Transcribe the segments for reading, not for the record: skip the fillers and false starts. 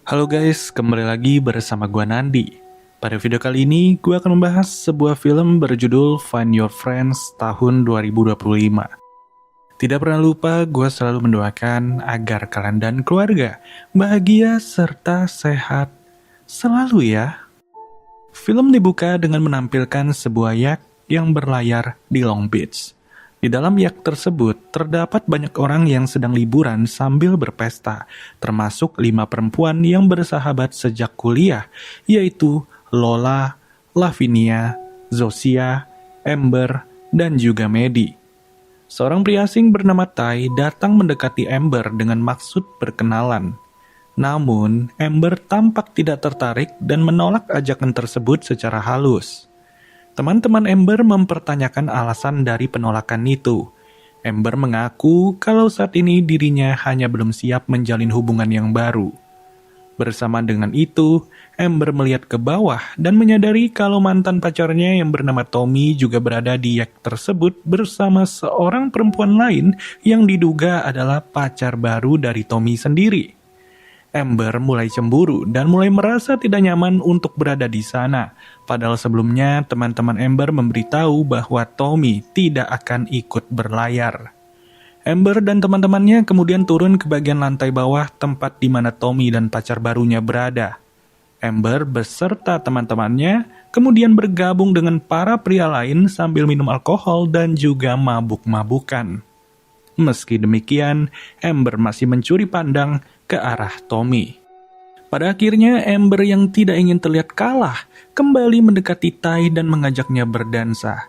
Halo guys, kembali lagi bersama gua Nandi. Pada video kali ini, gua akan membahas sebuah film berjudul Find Your Friends tahun 2025. Tidak pernah lupa, gua selalu mendoakan agar kalian dan keluarga bahagia serta sehat selalu ya. Film dibuka dengan menampilkan sebuah yak yang berlayar di Long Beach. Di dalam yak tersebut, terdapat banyak orang yang sedang liburan sambil berpesta, termasuk 5 perempuan yang bersahabat sejak kuliah, yaitu Lola, Lavinia, Zosia, Amber, dan juga Maddie. Seorang pria asing bernama Tai datang mendekati Amber dengan maksud berkenalan. Namun, Amber tampak tidak tertarik dan menolak ajakan tersebut secara halus. Teman-teman Amber mempertanyakan alasan dari penolakan itu. Amber mengaku kalau saat ini dirinya hanya belum siap menjalin hubungan yang baru. Bersama dengan itu, Amber melihat ke bawah dan menyadari kalau mantan pacarnya yang bernama Tommy juga berada di yak tersebut bersama seorang perempuan lain yang diduga adalah pacar baru dari Tommy sendiri. Amber mulai cemburu dan mulai merasa tidak nyaman untuk berada di sana. Padahal sebelumnya teman-teman Amber memberitahu bahwa Tommy tidak akan ikut berlayar. Amber dan teman-temannya kemudian turun ke bagian lantai bawah tempat di mana Tommy dan pacar barunya berada. Amber beserta teman-temannya kemudian bergabung dengan para pria lain sambil minum alkohol dan juga mabuk-mabukan. Meski demikian, Amber masih mencuri pandang ke arah Tommy. Pada akhirnya, Amber yang tidak ingin terlihat kalah kembali mendekati Tai dan mengajaknya berdansa.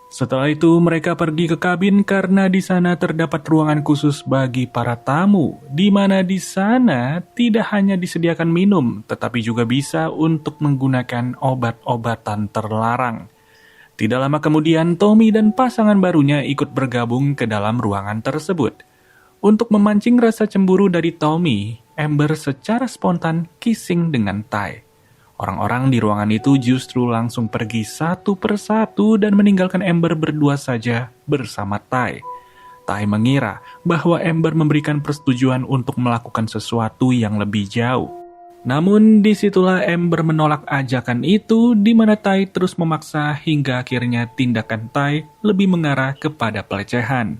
Setelah itu, mereka pergi ke kabin karena di sana terdapat ruangan khusus bagi para tamu, di mana di sana tidak hanya disediakan minum, tetapi juga bisa untuk menggunakan obat-obatan terlarang. Tidak lama kemudian, Tommy dan pasangan barunya ikut bergabung ke dalam ruangan tersebut. Untuk memancing rasa cemburu dari Tommy, Amber secara spontan kissing dengan Tai. Orang-orang di ruangan itu justru langsung pergi satu persatu dan meninggalkan Amber berdua saja bersama Tai. Tai mengira bahwa Amber memberikan persetujuan untuk melakukan sesuatu yang lebih jauh. Namun disitulah Amber menolak ajakan itu, di mana Tai terus memaksa hingga akhirnya tindakan Tai lebih mengarah kepada pelecehan.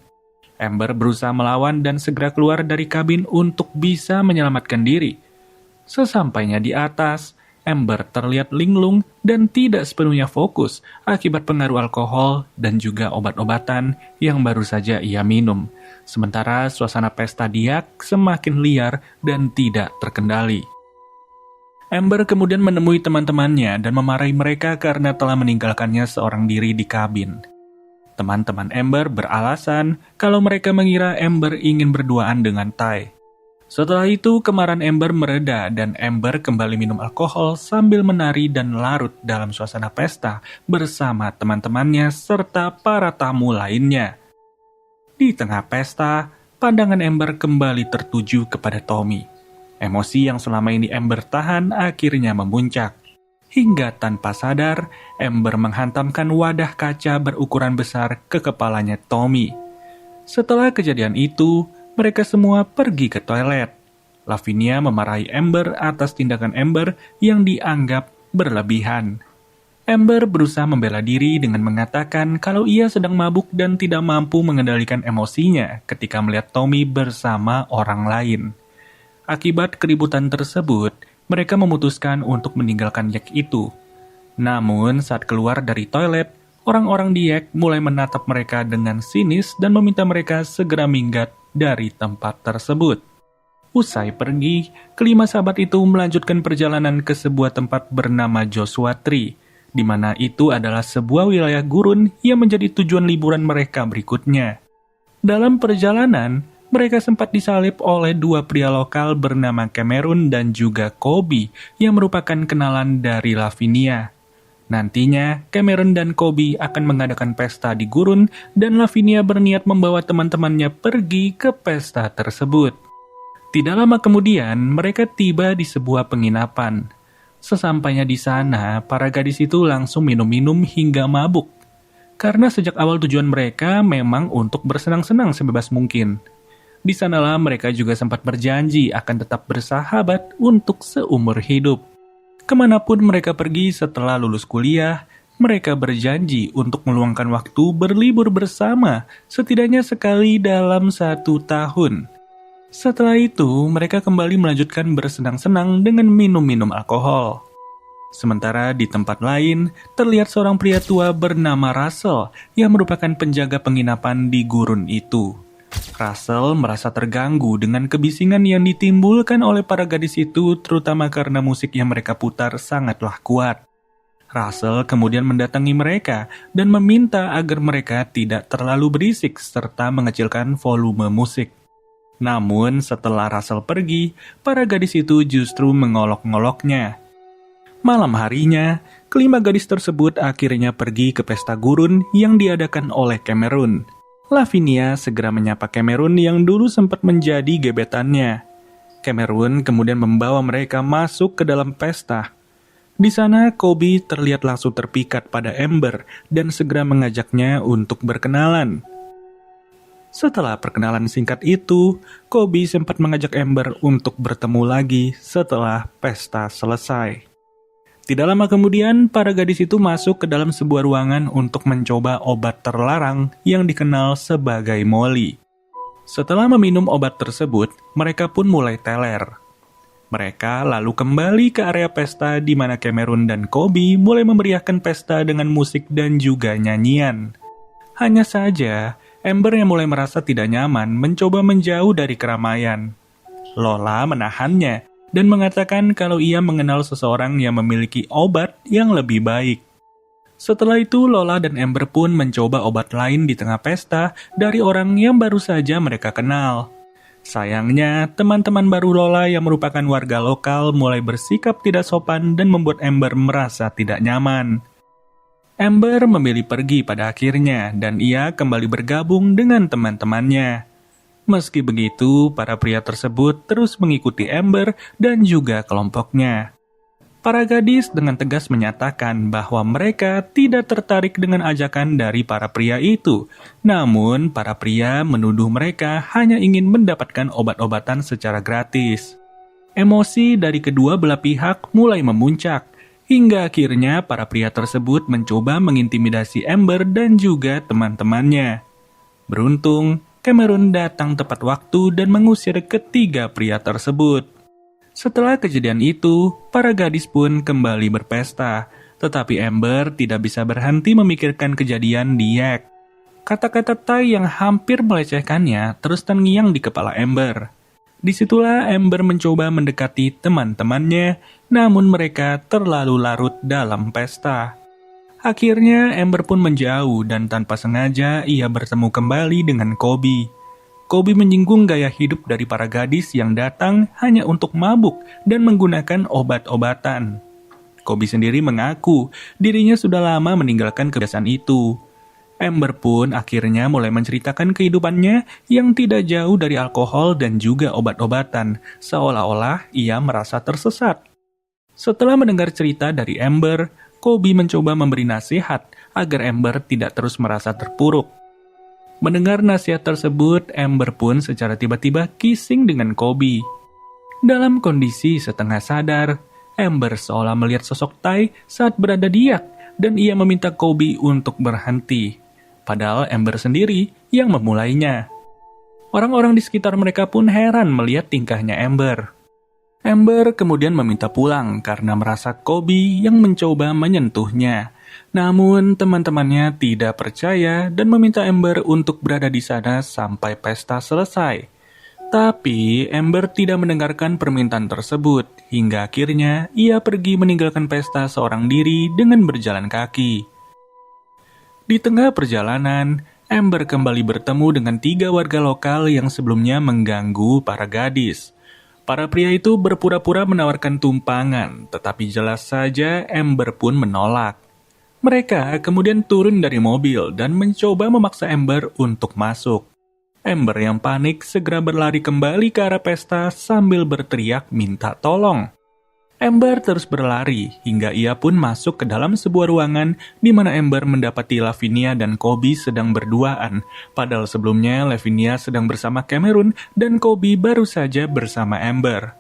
Amber berusaha melawan dan segera keluar dari kabin untuk bisa menyelamatkan diri. Sesampainya di atas, Amber terlihat linglung dan tidak sepenuhnya fokus akibat pengaruh alkohol dan juga obat-obatan yang baru saja ia minum. Sementara suasana pesta diak semakin liar dan tidak terkendali. Amber kemudian menemui teman-temannya dan memarahi mereka karena telah meninggalkannya seorang diri di kabin. Teman-teman Amber beralasan kalau mereka mengira Amber ingin berduaan dengan Tai. Setelah itu, kemarahan Amber mereda dan Amber kembali minum alkohol sambil menari dan larut dalam suasana pesta bersama teman-temannya serta para tamu lainnya. Di tengah pesta, pandangan Amber kembali tertuju kepada Tommy. Emosi yang selama ini Amber tahan akhirnya memuncak. Hingga tanpa sadar, Amber menghantamkan wadah kaca berukuran besar ke kepalanya Tommy. Setelah kejadian itu, mereka semua pergi ke toilet. Lavinia memarahi Amber atas tindakan Amber yang dianggap berlebihan. Amber berusaha membela diri dengan mengatakan kalau ia sedang mabuk dan tidak mampu mengendalikan emosinya ketika melihat Tommy bersama orang lain. Akibat keributan tersebut, mereka memutuskan untuk meninggalkan yak itu. Namun, saat keluar dari toilet, orang-orang di yak mulai menatap mereka dengan sinis dan meminta mereka segera minggat dari tempat tersebut. Usai pergi, kelima sahabat itu melanjutkan perjalanan ke sebuah tempat bernama Joshua Tree, di mana itu adalah sebuah wilayah gurun yang menjadi tujuan liburan mereka berikutnya. Dalam perjalanan, mereka sempat disalib oleh 2 pria lokal bernama Cameron dan juga Kobe yang merupakan kenalan dari Lavinia. Nantinya, Cameron dan Kobe akan mengadakan pesta di gurun dan Lavinia berniat membawa teman-temannya pergi ke pesta tersebut. Tidak lama kemudian, mereka tiba di sebuah penginapan. Sesampainya di sana, para gadis itu langsung minum-minum hingga mabuk. Karena sejak awal tujuan mereka memang untuk bersenang-senang sebebas mungkin. Di sanalah mereka juga sempat berjanji akan tetap bersahabat untuk seumur hidup. Kemanapun mereka pergi setelah lulus kuliah, mereka berjanji untuk meluangkan waktu berlibur bersama setidaknya sekali dalam 1 tahun. Setelah itu, mereka kembali melanjutkan bersenang-senang dengan minum-minum alkohol. Sementara di tempat lain, terlihat seorang pria tua bernama Russell yang merupakan penjaga penginapan di gurun itu. Russell merasa terganggu dengan kebisingan yang ditimbulkan oleh para gadis itu, terutama karena musik yang mereka putar sangatlah kuat. Russell kemudian mendatangi mereka dan meminta agar mereka tidak terlalu berisik serta mengecilkan volume musik. Namun setelah Russell pergi, para gadis itu justru mengolok-ngoloknya. Malam harinya, kelima gadis tersebut akhirnya pergi ke pesta gurun yang diadakan oleh Cameron. Lavinia segera menyapa Cameron yang dulu sempat menjadi gebetannya. Cameron kemudian membawa mereka masuk ke dalam pesta. Di sana, Kobe terlihat langsung terpikat pada Amber dan segera mengajaknya untuk berkenalan. Setelah perkenalan singkat itu, Kobe sempat mengajak Amber untuk bertemu lagi setelah pesta selesai. Tidak lama kemudian, para gadis itu masuk ke dalam sebuah ruangan untuk mencoba obat terlarang yang dikenal sebagai Molly. Setelah meminum obat tersebut, mereka pun mulai teler. Mereka lalu kembali ke area pesta di mana Cameron dan Kobe mulai memeriahkan pesta dengan musik dan juga nyanyian. Hanya saja, Amber yang mulai merasa tidak nyaman mencoba menjauh dari keramaian. Lola menahannya dan mengatakan kalau ia mengenal seseorang yang memiliki obat yang lebih baik. Setelah itu, Lola dan Amber pun mencoba obat lain di tengah pesta dari orang yang baru saja mereka kenal. Sayangnya, teman-teman baru Lola yang merupakan warga lokal mulai bersikap tidak sopan dan membuat Amber merasa tidak nyaman. Amber memilih pergi pada akhirnya dan ia kembali bergabung dengan teman-temannya. Meski begitu, para pria tersebut terus mengikuti Amber dan juga kelompoknya. Para gadis dengan tegas menyatakan bahwa mereka tidak tertarik dengan ajakan dari para pria itu. Namun, para pria menuduh mereka hanya ingin mendapatkan obat-obatan secara gratis. Emosi dari kedua belah pihak mulai memuncak, hingga akhirnya para pria tersebut mencoba mengintimidasi Amber dan juga teman-temannya. Beruntung, Cameron datang tepat waktu dan mengusir ketiga pria tersebut. Setelah kejadian itu, para gadis pun kembali berpesta, tetapi Amber tidak bisa berhenti memikirkan kejadian di Yak. Kata-kata Tai yang hampir melecehkannya terus terngiang di kepala Amber. Disitulah Amber mencoba mendekati teman-temannya, namun mereka terlalu larut dalam pesta. Akhirnya Amber pun menjauh dan tanpa sengaja ia bertemu kembali dengan Kobe. Kobe menyinggung gaya hidup dari para gadis yang datang hanya untuk mabuk dan menggunakan obat-obatan. Kobe sendiri mengaku dirinya sudah lama meninggalkan kebiasaan itu. Amber pun akhirnya mulai menceritakan kehidupannya yang tidak jauh dari alkohol dan juga obat-obatan, seolah-olah ia merasa tersesat. Setelah mendengar cerita dari Amber, Kobe mencoba memberi nasihat agar Amber tidak terus merasa terpuruk. Mendengar nasihat tersebut, Amber pun secara tiba-tiba kissing dengan Kobe. Dalam kondisi setengah sadar, Amber seolah melihat sosok Tai saat berada di Yak dan ia meminta Kobe untuk berhenti. Padahal Amber sendiri yang memulainya. Orang-orang di sekitar mereka pun heran melihat tingkahnya Amber. Amber kemudian meminta pulang karena merasa Kobe yang mencoba menyentuhnya. Namun teman-temannya tidak percaya dan meminta Amber untuk berada di sana sampai pesta selesai. Tapi Amber tidak mendengarkan permintaan tersebut hingga akhirnya ia pergi meninggalkan pesta seorang diri dengan berjalan kaki. Di tengah perjalanan, Amber kembali bertemu dengan 3 warga lokal yang sebelumnya mengganggu para gadis. Para pria itu berpura-pura menawarkan tumpangan, tetapi jelas saja Amber pun menolak. Mereka kemudian turun dari mobil dan mencoba memaksa Amber untuk masuk. Amber yang panik segera berlari kembali ke arah pesta sambil berteriak minta tolong. Amber terus berlari hingga ia pun masuk ke dalam sebuah ruangan di mana Amber mendapati Lavinia dan Kobe sedang berduaan. Padahal sebelumnya Lavinia sedang bersama Cameron dan Kobe baru saja bersama Amber.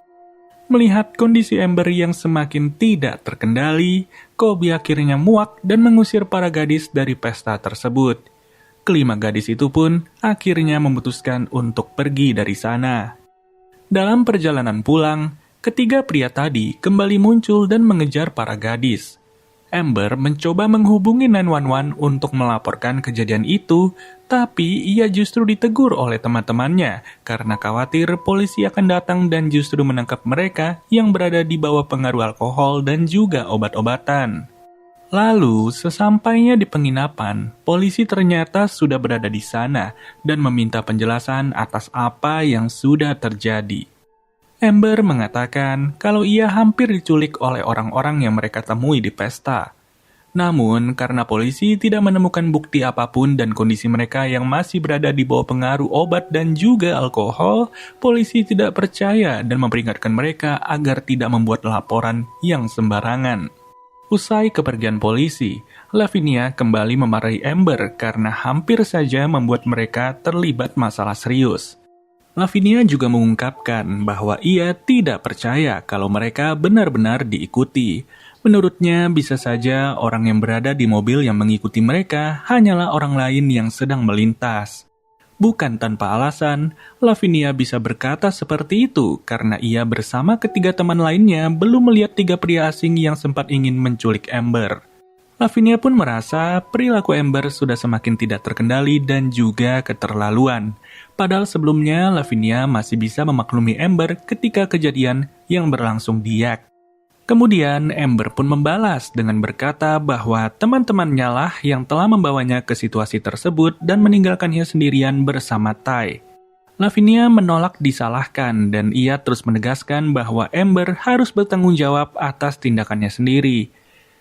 Melihat kondisi Amber yang semakin tidak terkendali, Kobe akhirnya muak dan mengusir para gadis dari pesta tersebut. Kelima gadis itu pun akhirnya memutuskan untuk pergi dari sana. Dalam perjalanan pulang, ketiga pria tadi kembali muncul dan mengejar para gadis. Amber mencoba menghubungi 911 untuk melaporkan kejadian itu, tapi ia justru ditegur oleh teman-temannya karena khawatir polisi akan datang dan justru menangkap mereka yang berada di bawah pengaruh alkohol dan juga obat-obatan. Lalu, sesampainya di penginapan, polisi ternyata sudah berada di sana dan meminta penjelasan atas apa yang sudah terjadi. Amber mengatakan kalau ia hampir diculik oleh orang-orang yang mereka temui di pesta. Namun, karena polisi tidak menemukan bukti apapun dan kondisi mereka yang masih berada di bawah pengaruh obat dan juga alkohol, polisi tidak percaya dan memperingatkan mereka agar tidak membuat laporan yang sembarangan. Usai kepergian polisi, Lavinia kembali memarahi Amber karena hampir saja membuat mereka terlibat masalah serius. Lavinia juga mengungkapkan bahwa ia tidak percaya kalau mereka benar-benar diikuti. Menurutnya, bisa saja orang yang berada di mobil yang mengikuti mereka hanyalah orang lain yang sedang melintas. Bukan tanpa alasan, Lavinia bisa berkata seperti itu karena ia bersama ketiga teman lainnya belum melihat tiga pria asing yang sempat ingin menculik Amber. Lavinia pun merasa perilaku Amber sudah semakin tidak terkendali dan juga keterlaluan. Padahal sebelumnya Lavinia masih bisa memaklumi Amber ketika kejadian yang berlangsung di Yak. Kemudian Amber pun membalas dengan berkata bahwa teman-temannya lah yang telah membawanya ke situasi tersebut dan meninggalkannya sendirian bersama Ty. Lavinia menolak disalahkan dan ia terus menegaskan bahwa Amber harus bertanggung jawab atas tindakannya sendiri.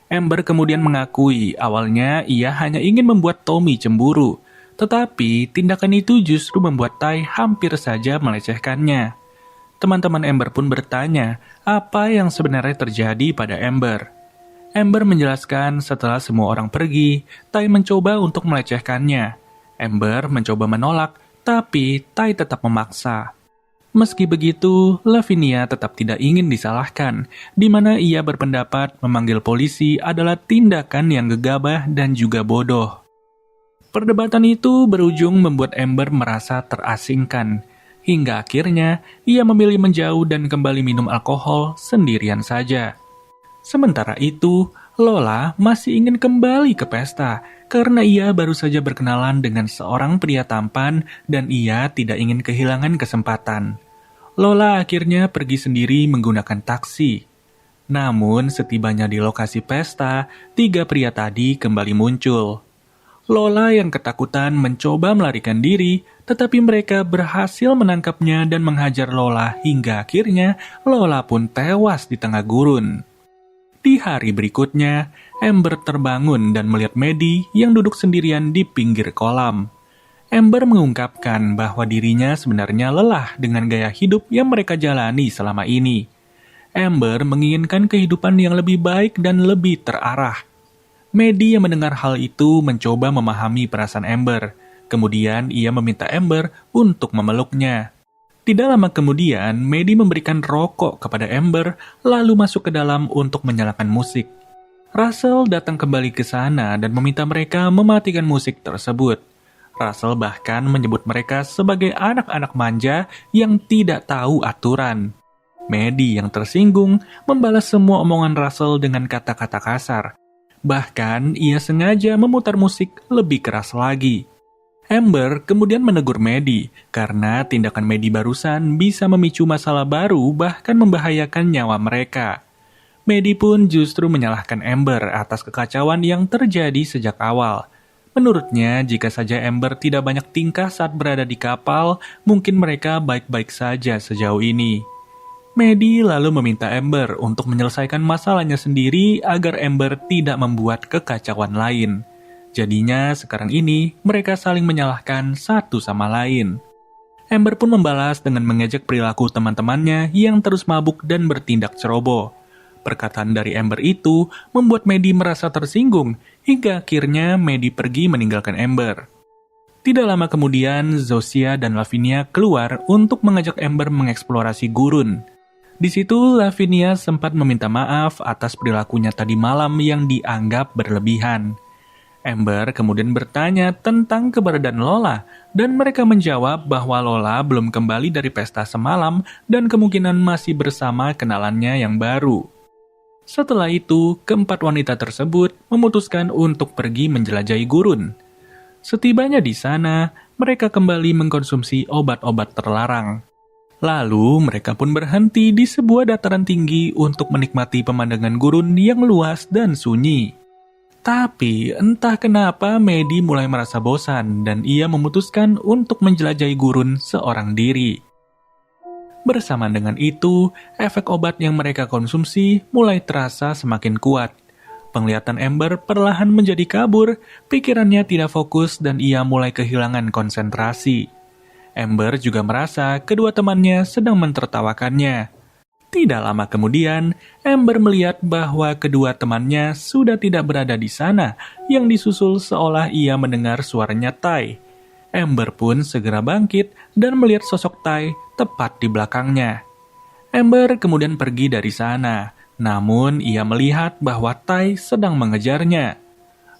Amber kemudian mengakui awalnya ia hanya ingin membuat Tommy cemburu. Tetapi, tindakan itu justru membuat Ty hampir saja melecehkannya. Teman-teman Amber pun bertanya, apa yang sebenarnya terjadi pada Amber. Amber menjelaskan setelah semua orang pergi, Ty mencoba untuk melecehkannya. Amber mencoba menolak, tapi Ty tetap memaksa. Meski begitu, Lavinia tetap tidak ingin disalahkan, di mana ia berpendapat memanggil polisi adalah tindakan yang gegabah dan juga bodoh. Perdebatan itu berujung membuat Amber merasa terasingkan, hingga akhirnya ia memilih menjauh dan kembali minum alkohol sendirian saja. Sementara itu, Lola masih ingin kembali ke pesta karena ia baru saja berkenalan dengan seorang pria tampan dan ia tidak ingin kehilangan kesempatan. Lola akhirnya pergi sendiri menggunakan taksi. Namun, setibanya di lokasi pesta, tiga pria tadi kembali muncul. Lola yang ketakutan mencoba melarikan diri, tetapi mereka berhasil menangkapnya dan menghajar Lola hingga akhirnya Lola pun tewas di tengah gurun. Di hari berikutnya, Amber terbangun dan melihat Maddie yang duduk sendirian di pinggir kolam. Amber mengungkapkan bahwa dirinya sebenarnya lelah dengan gaya hidup yang mereka jalani selama ini. Amber menginginkan kehidupan yang lebih baik dan lebih terarah. Maddie yang mendengar hal itu mencoba memahami perasaan Amber. Kemudian ia meminta Amber untuk memeluknya. Tidak lama kemudian, Maddie memberikan rokok kepada Amber, lalu masuk ke dalam untuk menyalakan musik. Russell datang kembali ke sana dan meminta mereka mematikan musik tersebut. Russell bahkan menyebut mereka sebagai anak-anak manja yang tidak tahu aturan. Maddie yang tersinggung membalas semua omongan Russell dengan kata-kata kasar. Bahkan, ia sengaja memutar musik lebih keras lagi. Amber kemudian menegur Maddie, karena tindakan Maddie barusan bisa memicu masalah baru bahkan membahayakan nyawa mereka. Maddie pun justru menyalahkan Amber atas kekacauan yang terjadi sejak awal. Menurutnya, jika saja Amber tidak banyak tingkah saat berada di kapal, mungkin mereka baik-baik saja sejauh ini. Maddie lalu meminta Amber untuk menyelesaikan masalahnya sendiri agar Amber tidak membuat kekacauan lain. Jadinya sekarang ini mereka saling menyalahkan satu sama lain. Amber pun membalas dengan mengejek perilaku teman-temannya yang terus mabuk dan bertindak ceroboh. Perkataan dari Amber itu membuat Maddie merasa tersinggung, hingga akhirnya Maddie pergi meninggalkan Amber. Tidak lama kemudian, Zosea dan Lavinia keluar untuk mengajak Amber mengeksplorasi gurun. Di situ, Lavinia sempat meminta maaf atas perilakunya tadi malam yang dianggap berlebihan. Amber kemudian bertanya tentang keberadaan Lola, dan mereka menjawab bahwa Lola belum kembali dari pesta semalam dan kemungkinan masih bersama kenalannya yang baru. Setelah itu, keempat wanita tersebut memutuskan untuk pergi menjelajahi gurun. Setibanya di sana, mereka kembali mengkonsumsi obat-obat terlarang. Lalu, mereka pun berhenti di sebuah dataran tinggi untuk menikmati pemandangan gurun yang luas dan sunyi. Tapi, entah kenapa Maddie mulai merasa bosan dan ia memutuskan untuk menjelajahi gurun seorang diri. Bersamaan dengan itu, efek obat yang mereka konsumsi mulai terasa semakin kuat. Penglihatan Amber perlahan menjadi kabur, pikirannya tidak fokus dan ia mulai kehilangan konsentrasi. Amber juga merasa kedua temannya sedang mentertawakannya. Tidak lama kemudian, Amber melihat bahwa kedua temannya sudah tidak berada di sana, yang disusul seolah ia mendengar suaranya Tai. Amber pun segera bangkit dan melihat sosok Tai tepat di belakangnya. Amber kemudian pergi dari sana, namun ia melihat bahwa Tai sedang mengejarnya.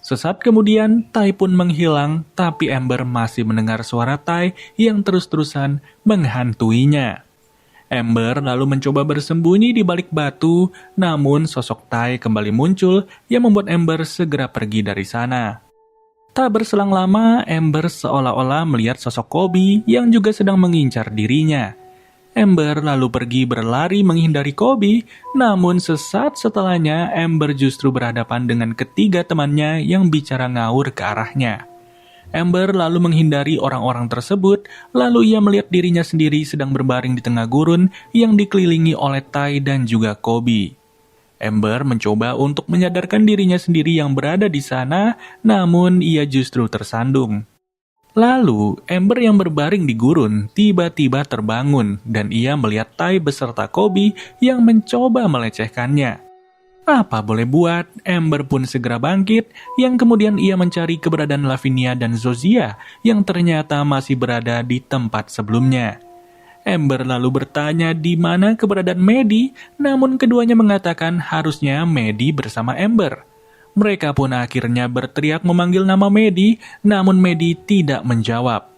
Sesaat kemudian, Tai pun menghilang, tapi Amber masih mendengar suara Tai yang terus-terusan menghantuinya. Amber lalu mencoba bersembunyi di balik batu, namun sosok Tai kembali muncul yang membuat Amber segera pergi dari sana. Tak berselang lama, Amber seolah-olah melihat sosok Kobe yang juga sedang mengincar dirinya. Amber lalu pergi berlari menghindari Kobe, namun sesaat setelahnya Amber justru berhadapan dengan ketiga temannya yang bicara ngawur ke arahnya. Amber lalu menghindari orang-orang tersebut, lalu ia melihat dirinya sendiri sedang berbaring di tengah gurun yang dikelilingi oleh Tai dan juga Kobe. Amber mencoba untuk menyadarkan dirinya sendiri yang berada di sana, namun ia justru tersandung. Lalu, Amber yang berbaring di gurun tiba-tiba terbangun dan ia melihat Tai beserta Kobe yang mencoba melecehkannya. Apa boleh buat, Amber pun segera bangkit, yang kemudian ia mencari keberadaan Lavinia dan Zosea yang ternyata masih berada di tempat sebelumnya. Amber lalu bertanya di mana keberadaan Maddie, namun keduanya mengatakan harusnya Maddie bersama Amber. Mereka pun akhirnya berteriak memanggil nama Maddie, namun Maddie tidak menjawab.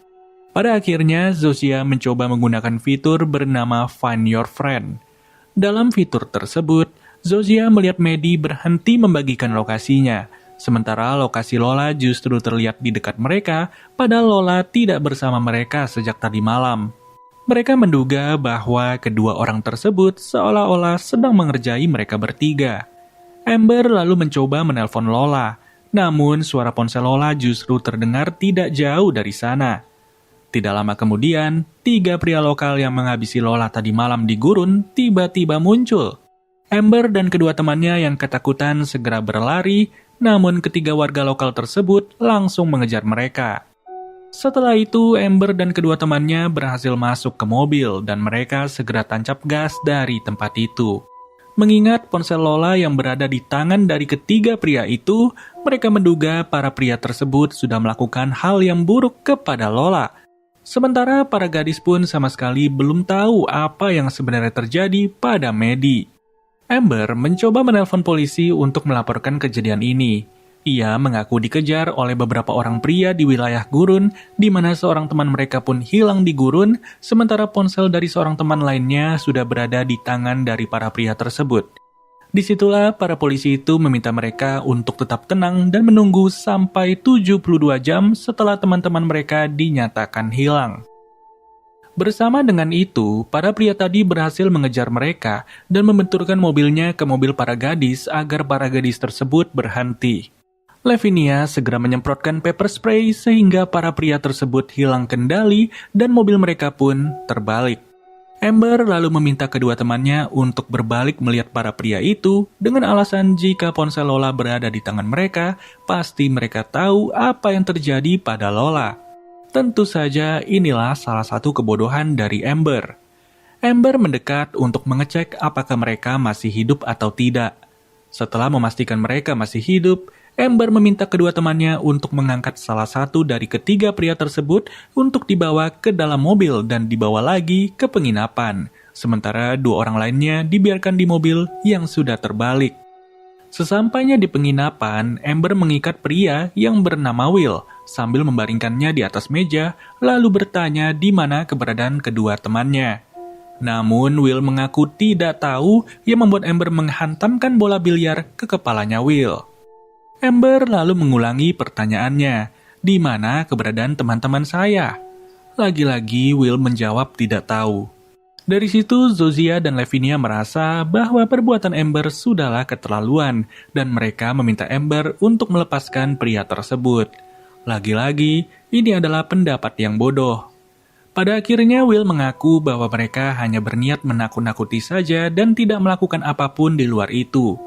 Pada akhirnya, Zosea mencoba menggunakan fitur bernama Find Your Friend. Dalam fitur tersebut, Zosea melihat Maddie berhenti membagikan lokasinya, sementara lokasi Lola justru terlihat di dekat mereka, padahal Lola tidak bersama mereka sejak tadi malam. Mereka menduga bahwa kedua orang tersebut seolah-olah sedang mengerjai mereka bertiga. Amber lalu mencoba menelpon Lola, namun suara ponsel Lola justru terdengar tidak jauh dari sana. Tidak lama kemudian, 3 pria lokal yang menghabisi Lola tadi malam di gurun tiba-tiba muncul. Amber dan kedua temannya yang ketakutan segera berlari, namun ketiga warga lokal tersebut langsung mengejar mereka. Setelah itu, Amber dan kedua temannya berhasil masuk ke mobil dan mereka segera tancap gas dari tempat itu. Mengingat ponsel Lola yang berada di tangan dari ketiga pria itu, mereka menduga para pria tersebut sudah melakukan hal yang buruk kepada Lola. Sementara para gadis pun sama sekali belum tahu apa yang sebenarnya terjadi pada Maddie. Amber mencoba menelpon polisi untuk melaporkan kejadian ini. Ia mengaku dikejar oleh beberapa orang pria di wilayah gurun, di mana seorang teman mereka pun hilang di gurun, sementara ponsel dari seorang teman lainnya sudah berada di tangan dari para pria tersebut. Disitulah para polisi itu meminta mereka untuk tetap tenang dan menunggu sampai 72 jam setelah teman-teman mereka dinyatakan hilang. Bersama dengan itu, para pria tadi berhasil mengejar mereka dan membenturkan mobilnya ke mobil para gadis agar para gadis tersebut berhenti. Lavinia segera menyemprotkan pepper spray sehingga para pria tersebut hilang kendali dan mobil mereka pun terbalik. Amber lalu meminta kedua temannya untuk berbalik melihat para pria itu dengan alasan jika ponsel Lola berada di tangan mereka, pasti mereka tahu apa yang terjadi pada Lola. Tentu saja inilah salah satu kebodohan dari Amber. Amber mendekat untuk mengecek apakah mereka masih hidup atau tidak. Setelah memastikan mereka masih hidup, Amber meminta kedua temannya untuk mengangkat salah satu dari ketiga pria tersebut untuk dibawa ke dalam mobil dan dibawa lagi ke penginapan. Sementara dua orang lainnya dibiarkan di mobil yang sudah terbalik. Sesampainya di penginapan, Amber mengikat pria yang bernama Will sambil membaringkannya di atas meja, lalu bertanya di mana keberadaan kedua temannya. Namun Will mengaku tidak tahu yang membuat Amber menghantamkan bola biliar ke kepalanya Will. Amber lalu mengulangi pertanyaannya, di mana keberadaan teman-teman saya? Lagi-lagi Will menjawab tidak tahu. Dari situ Zozia dan Lavinia merasa bahwa perbuatan Amber sudahlah keterlaluan dan mereka meminta Amber untuk melepaskan pria tersebut. Lagi-lagi, ini adalah pendapat yang bodoh. Pada akhirnya Will mengaku bahwa mereka hanya berniat menakut-nakuti saja dan tidak melakukan apapun di luar itu.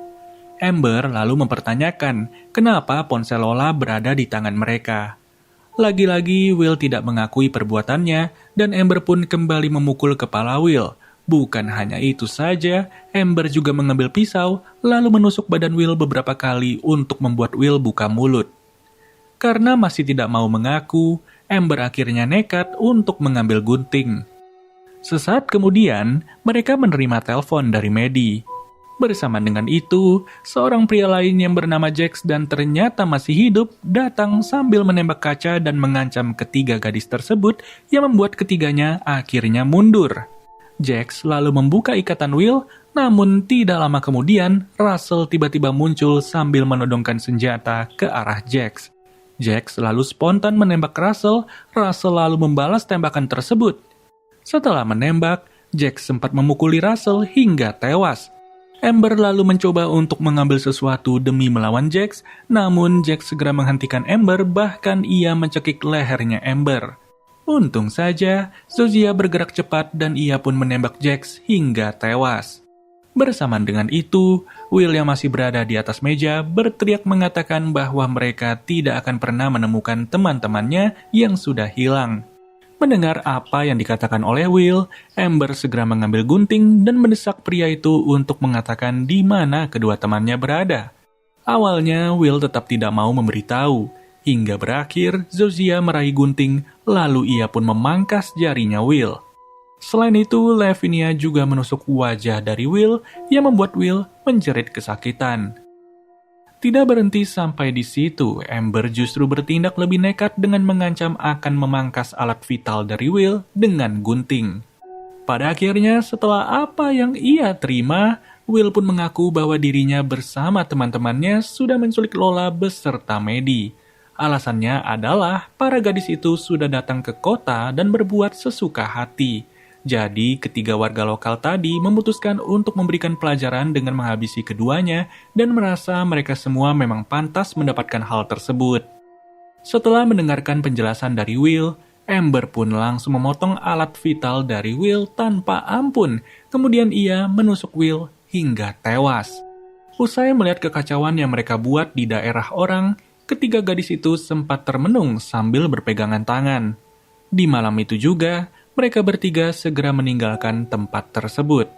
Amber lalu mempertanyakan kenapa ponsel Lola berada di tangan mereka. Lagi-lagi Will tidak mengakui perbuatannya dan Amber pun kembali memukul kepala Will. Bukan hanya itu saja, Amber juga mengambil pisau lalu menusuk badan Will beberapa kali untuk membuat Will buka mulut. Karena masih tidak mau mengaku, Amber akhirnya nekat untuk mengambil gunting. Sesaat kemudian, mereka menerima telepon dari Maddie. Bersamaan dengan itu, seorang pria lain yang bernama Jax dan ternyata masih hidup datang sambil menembak kaca dan mengancam ketiga gadis tersebut yang membuat ketiganya akhirnya mundur. Jax lalu membuka ikatan Will, namun tidak lama kemudian Russell tiba-tiba muncul sambil menodongkan senjata ke arah Jax. Jax lalu spontan menembak Russell lalu membalas tembakan tersebut. Setelah menembak, Jax sempat memukuli Russell hingga tewas. Amber lalu mencoba untuk mengambil sesuatu demi melawan Jax, namun Jax segera menghentikan Amber bahkan ia mencekik lehernya Amber. Untung saja, Zozia bergerak cepat dan ia pun menembak Jax hingga tewas. Bersamaan dengan itu, Will yang masih berada di atas meja berteriak mengatakan bahwa mereka tidak akan pernah menemukan teman-temannya yang sudah hilang. Mendengar apa yang dikatakan oleh Will, Amber segera mengambil gunting dan mendesak pria itu untuk mengatakan di mana kedua temannya berada. Awalnya, Will tetap tidak mau memberitahu, hingga berakhir Zozia meraih gunting, lalu ia pun memangkas jarinya Will. Selain itu, Lavinia juga menusuk wajah dari Will yang membuat Will menjerit kesakitan. Tidak berhenti sampai di situ, Amber justru bertindak lebih nekat dengan mengancam akan memangkas alat vital dari Will dengan gunting. Pada akhirnya, setelah apa yang ia terima, Will pun mengaku bahwa dirinya bersama teman-temannya sudah menculik Lola beserta Maddie. Alasannya adalah para gadis itu sudah datang ke kota dan berbuat sesuka hati. Jadi, ketiga warga lokal tadi memutuskan untuk memberikan pelajaran dengan menghabisi keduanya dan merasa mereka semua memang pantas mendapatkan hal tersebut. Setelah mendengarkan penjelasan dari Will, Amber pun langsung memotong alat vital dari Will tanpa ampun. Kemudian ia menusuk Will hingga tewas. Usai melihat kekacauan yang mereka buat di daerah orang, ketiga gadis itu sempat termenung sambil berpegangan tangan. Di malam itu juga, mereka bertiga segera meninggalkan tempat tersebut.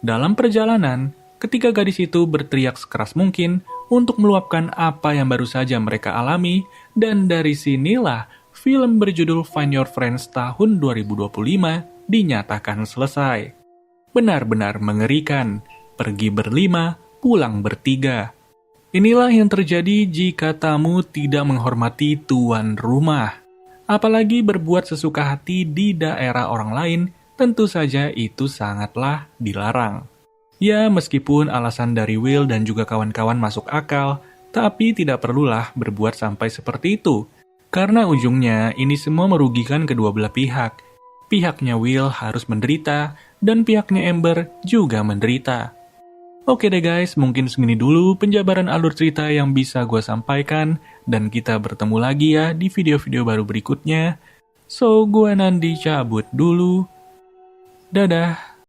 Dalam perjalanan, ketiga gadis itu berteriak sekeras mungkin untuk meluapkan apa yang baru saja mereka alami, dan dari sinilah film berjudul Find Your Friends tahun 2025 dinyatakan selesai. Benar-benar mengerikan, pergi berlima, pulang bertiga. Inilah yang terjadi jika tamu tidak menghormati tuan rumah. Apalagi berbuat sesuka hati di daerah orang lain, tentu saja itu sangatlah dilarang. Ya, meskipun alasan dari Will dan juga kawan-kawan masuk akal, tapi tidak perlulah berbuat sampai seperti itu. Karena ujungnya ini semua merugikan kedua belah pihak. Pihaknya Will harus menderita, dan pihaknya Amber juga menderita. Oke deh guys, mungkin segini dulu penjabaran alur cerita yang bisa gue sampaikan, dan kita bertemu lagi ya di video-video baru berikutnya. So, gue Nandi cabut dulu. Dadah.